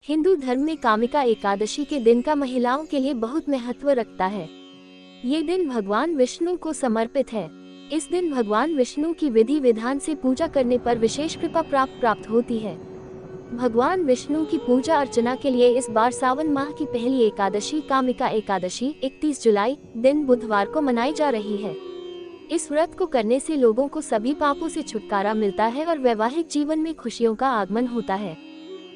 हिंदू धर्म में कामिका एकादशी के दिन का महिलाओं के लिए बहुत महत्व रखता है। ये दिन भगवान विष्णु को समर्पित है। इस दिन भगवान विष्णु की विधि विधान से पूजा करने पर विशेष कृपा प्राप्त होती है। भगवान विष्णु की पूजा अर्चना के लिए इस बार सावन माह की पहली एकादशी कामिका एकादशी 31 जुलाई दिन बुधवार को मनाई जा रही है। इस व्रत को करने से लोगों को सभी पापों से छुटकारा मिलता है और वैवाहिक जीवन में खुशियों का आगमन होता है।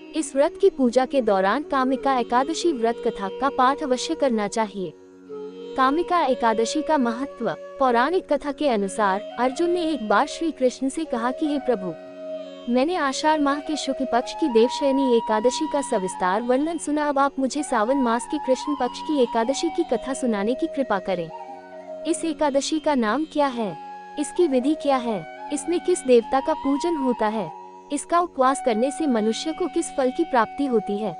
इस व्रत की पूजा के दौरान कामिका एकादशी व्रत कथा का पाठ अवश्य करना चाहिए। कामिका एकादशी का महत्व। पौराणिक कथा के अनुसार अर्जुन ने एक बार श्री कृष्ण से कहा कि हे प्रभु, मैंने आषाढ़ माह के शुक्ल पक्ष की देवशयनी एकादशी का सविस्तार वर्णन सुना, अब आप मुझे सावन मास के कृष्ण पक्ष की एकादशी की कथा सुनाने की कृपा करें। इस एकादशी का नाम क्या है? इसकी विधि क्या है? इसमें किस देवता का पूजन होता है? इसका उपवास करने से मनुष्य को किस फल की प्राप्ति होती है?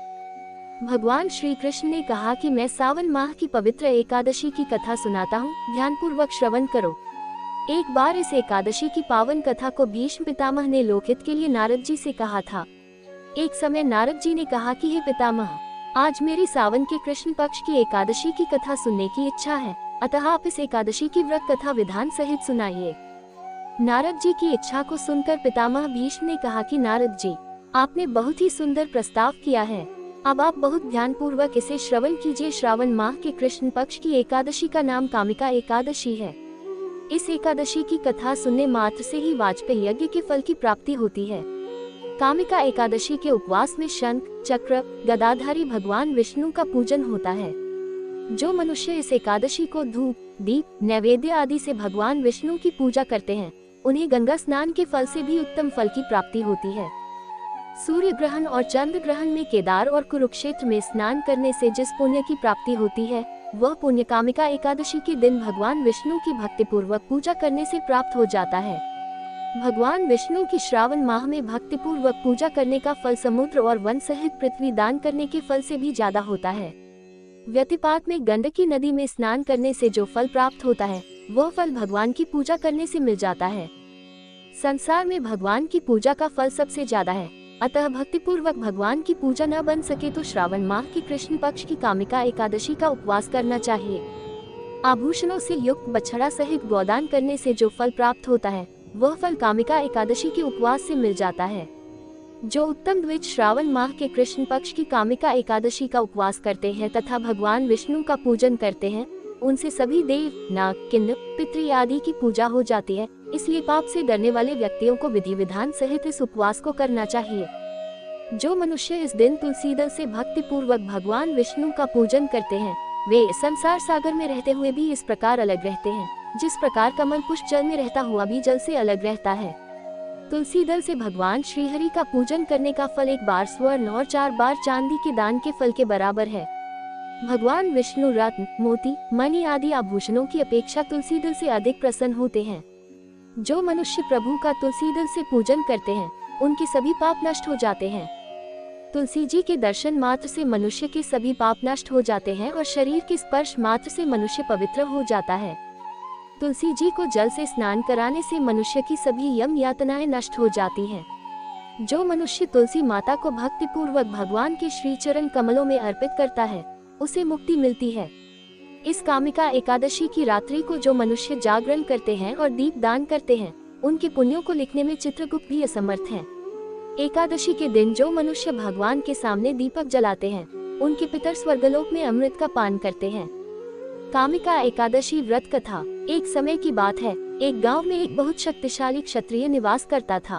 भगवान श्री कृष्ण ने कहा कि मैं सावन माह की पवित्र एकादशी की कथा सुनाता हूँ, ध्यानपूर्वक श्रवण करो। एक बार इस एकादशी की पावन कथा को भीष्म पितामह ने लोकहित के लिए नारद जी से कहा था। एक समय नारद जी ने कहा कि हे पितामह, आज मेरी सावन के कृष्ण पक्ष की एकादशी की कथा सुनने की इच्छा है, अतः आप इस एकादशी की व्रत कथा विधान सहित सुनाइए। नारद जी की इच्छा को सुनकर पितामह भीष्म ने कहा कि नारद जी, आपने बहुत ही सुंदर प्रस्ताव किया है, अब आप बहुत ध्यानपूर्वक इसे श्रवण कीजिए। श्रावण माह के कृष्ण पक्ष की एकादशी का नाम कामिका एकादशी है। इस एकादशी की कथा सुनने मात्र से ही वाजपेय यज्ञ के फल की प्राप्ति होती है। कामिका एकादशी के उपवास में शंख, चक्र, गदाधारी भगवान विष्णु का पूजन होता है। जो मनुष्य इस एकादशी को धूप, दीप, नैवेद्य आदि से भगवान विष्णु की पूजा करते हैं, उन्हें गंगा स्नान के फल से भी उत्तम फल की प्राप्ति होती है। सूर्य ग्रहण और चंद्र ग्रहण में केदार और कुरुक्षेत्र में स्नान करने से जिस पुण्य की प्राप्ति होती है, वह पुण्य कामिका एकादशी के दिन भगवान विष्णु की भक्तिपूर्वक पूजा करने से प्राप्त हो जाता है। भगवान विष्णु की श्रावण माह में भक्तिपूर्वक पूजा करने का फल समुद्र और वन सहित पृथ्वी दान करने के फल से भी ज्यादा होता है। व्यतिपात में गंडकी नदी में स्नान करने से जो फल प्राप्त होता है, वह फल भगवान की पूजा करने से मिल जाता है। संसार में भगवान की पूजा का फल सबसे ज्यादा है, अतः भक्तिपूर्वक भगवान की पूजा न बन सके तो श्रावण माह की कृष्ण पक्ष की कामिका एकादशी का उपवास करना चाहिए। आभूषणों से युक्त बछड़ा सहित गोदान करने से जो फल प्राप्त होता है, वह फल कामिका एकादशी के उपवास से मिल जाता है। जो उत्तम द्विज श्रावण माह के कृष्ण पक्ष की कामिका एकादशी का उपवास करते हैं तथा भगवान विष्णु का पूजन करते हैं, उनसे सभी देव, नाग, किन्नर, पितृ आदि की पूजा हो जाती है। इसलिए पाप से डरने वाले व्यक्तियों को विधि विधान सहित इस उपवास को करना चाहिए। जो मनुष्य इस दिन तुलसी दल से भक्ति पूर्वक भगवान विष्णु का पूजन करते हैं, वे संसार सागर में रहते हुए भी इस प्रकार अलग रहते हैं, जिस प्रकार कमल पुष्प जल में रहता हुआ भी जल से अलग रहता है। तुलसी दल से भगवान श्रीहरि का पूजन करने का फल एक बार स्वर्ण और 4 बार चांदी के दान के फल के बराबर है। भगवान विष्णु रत्न, मोती, मणि आदि आभूषणों की अपेक्षा तुलसी दल से अधिक प्रसन्न होते हैं। जो मनुष्य प्रभु का तुलसी दल से पूजन करते हैं, उनके सभी पाप नष्ट हो जाते हैं। तुलसी जी के दर्शन मात्र से मनुष्य के सभी पाप नष्ट हो जाते हैं और शरीर के स्पर्श मात्र से मनुष्य पवित्र हो जाता है। तुलसी जी को जल से स्नान कराने से मनुष्य की सभी यम यातनाएं नष्ट हो जाती हैं। जो मनुष्य तुलसी माता को भक्ति पूर्वक भगवान के श्री चरण कमलों में अर्पित करता है, उसे मुक्ति मिलती है। इस कामिका एकादशी की रात्रि को जो मनुष्य जागरण करते हैं और दीप दान करते हैं, उनके पुण्यों को लिखने में चित्रगुप्त भी असमर्थ हैं। एकादशी के दिन जो मनुष्य भगवान के सामने दीपक जलाते हैं, उनके पितर स्वर्गलोक में अमृत का पान करते हैं। कामिका एकादशी व्रत कथा। एक समय की बात है, एक गांव में एक बहुत शक्तिशाली क्षत्रिय निवास करता था।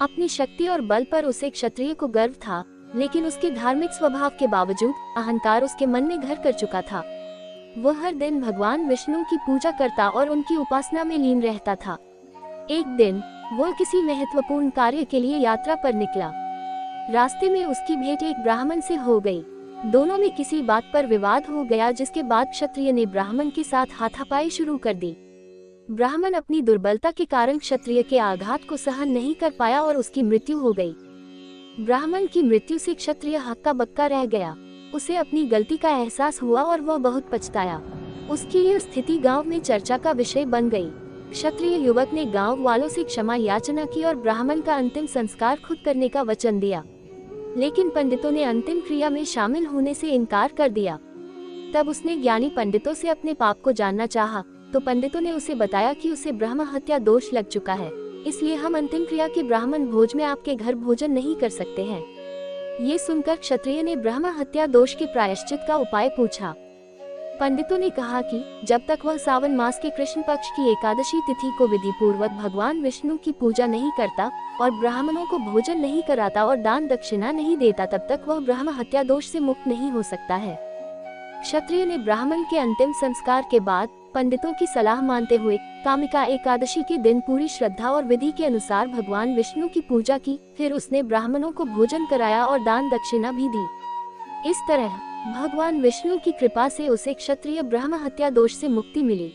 अपनी शक्ति और बल पर उसे क्षत्रिय को गर्व था, लेकिन उसके धार्मिक स्वभाव के बावजूद अहंकार उसके मन में घर कर चुका था। वह हर दिन भगवान विष्णु की पूजा करता और उनकी उपासना में लीन रहता था। एक दिन वह किसी महत्वपूर्ण कार्य के लिए यात्रा पर निकला। रास्ते में उसकी भेंट एक ब्राह्मण से हो गई। दोनों में किसी बात पर विवाद हो गया, जिसके बाद क्षत्रिय ने ब्राह्मण के साथ हाथापाई शुरू कर दी। ब्राह्मण अपनी दुर्बलता के कारण क्षत्रिय के आघात को सहन नहीं कर पाया और उसकी मृत्यु हो गई। ब्राह्मण की मृत्यु से क्षत्रिय हक्का बक्का रह गया। उसे अपनी गलती का एहसास हुआ और वह बहुत पछताया। उसकी यह स्थिति गांव में चर्चा का विषय बन गई। क्षत्रिय युवक ने गांव वालों से क्षमा याचना की और ब्राह्मण का अंतिम संस्कार खुद करने का वचन दिया। लेकिन पंडितों ने अंतिम क्रिया में शामिल होने से इनकार कर दिया। तब उसने ज्ञानी पंडितों से अपने पाप को जानना चाहा, तो पंडितों ने उसे बताया कि उसे ब्रह्म हत्या दोष लग चुका है, इसलिए हम अंतिम क्रिया के ब्राह्मण भोज में आपके घर भोजन नहीं कर सकते हैं। ये सुनकर क्षत्रिय ने ब्रह्म हत्या दोष के प्रायश्चित का उपाय पूछा। पंडितों ने कहा कि जब तक वह सावन मास के कृष्ण पक्ष की एकादशी तिथि को विधि पूर्वक भगवान विष्णु की पूजा नहीं करता और ब्राह्मणों को भोजन नहीं कराता और दान दक्षिणा नहीं देता, तब तक वह ब्रह्म हत्या दोष से मुक्त नहीं हो सकता है। क्षत्रिय ने ब्राह्मण के अंतिम संस्कार के बाद पंडितों की सलाह मानते हुए कामिका एकादशी के दिन पूरी श्रद्धा और विधि के अनुसार भगवान विष्णु की पूजा की। फिर उसने ब्राह्मणों को भोजन कराया और दान दक्षिणा भी दी। इस तरह भगवान विष्णु की कृपा से उसे क्षत्रिय ब्रह्म हत्या दोष से मुक्ति मिली।